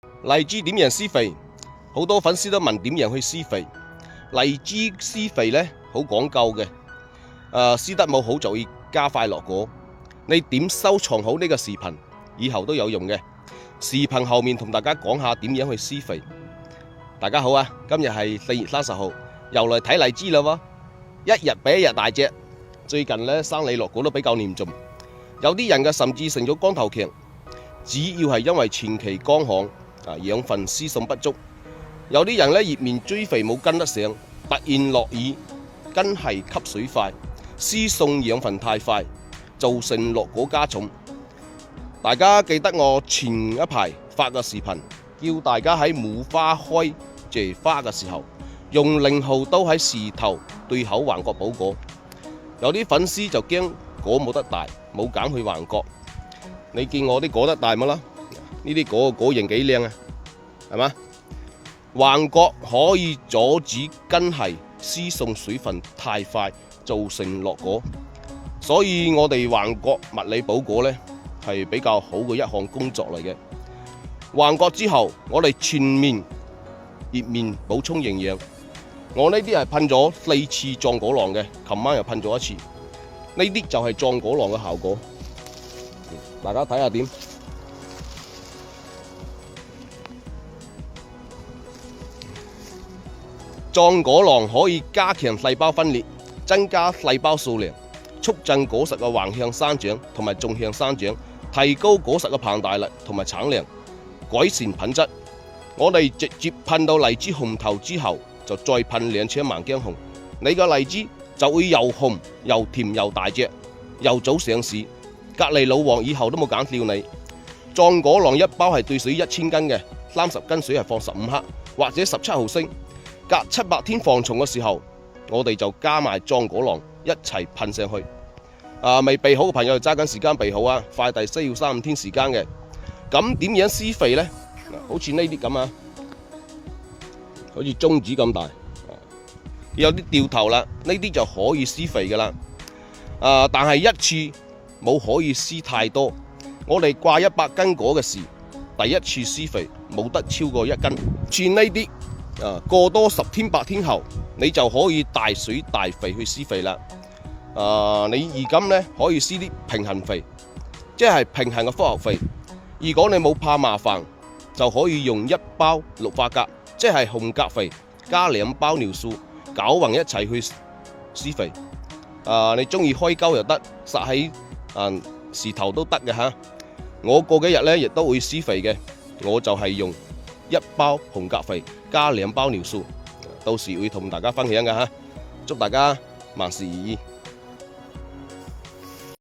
荔枝點樣施肥？好多粉絲都問點樣去施肥。荔枝施肥呢，好講究嘅，施得冇好就要加快落果。你點收藏好呢個視頻，以後都有用嘅。視頻後面同大家講下點樣去施肥。大家好啊，今日係4月30號，又嚟睇荔枝啦喎，一日比一日大隻。最近呢，生理落果都比較嚴重，有啲人嘅甚至成咗光頭強，主要係因為前期乾旱，養分輸送不足。有啲人呢，葉面追肥冇跟得上，突然落雨，根係吸水快，輸送養分太快，造成落果加重。大家記得我前一排發個視頻，叫大家喺冇花開謝花嘅時候，用0號刀喺樹頭對口橫角補果。有啲粉絲就驚果冇得大，冇揀去橫角。你見我啲果得大乜啦？呢啲果形幾靚啊，係嘛？橫角可以阻止根系輸送水分太快，造成落果。所以我哋橫角物理補果呢，係比較好嘅一項工作嚟嘅。橫角之後，我哋全面葉面補充營養。我呢啲係噴咗4次壯果囊嘅，琴晚又噴咗1次。呢啲就係壯果囊嘅效果，大家睇下點。壯果囊可以加強細胞分裂，增加細胞數量，促進果實嘅橫向生長同埋縱向生長，提高果實嘅膨大力同埋產量，改善品質。我哋直接噴到荔枝紅頭之後，就再噴2槍萬薑紅，你個荔枝就會又紅又甜又大隻，又早上市。隔離老王以後都冇揀掉你。壯果囊一包係兌水1000斤嘅，30斤水係放15克或者17毫升。隔700天防蟲嘅時候，我哋就加埋壯果囊一齊噴上去。未備好嘅朋友就揸緊時間備好啊！快遞需要3-5天時間嘅。咁點樣施肥呢？好似呢啲咁啊，好似中指咁大，有啲掉頭啦，呢啲就可以施肥噶啦。但係一次冇可以施太多。我哋掛100斤果嘅時，第一次施肥冇得超過1斤。似呢啲過多10天8天後，你就可以大水大肥去施肥啦。你而今呢，可以施啲平衡肥，即係平衡嘅複合肥。如果你冇怕麻煩，就可以用1包綠化鉀，即係紅鉀肥，加2包尿素，攪勻一齊去施肥。你中意開溝又得，撒喺樹頭都得嘅嚇。我過幾日呢，亦都會施肥嘅，我就係用1包紅鉀肥加2包尿素，到時會同大家分享嘅嚇。祝大家萬事如意。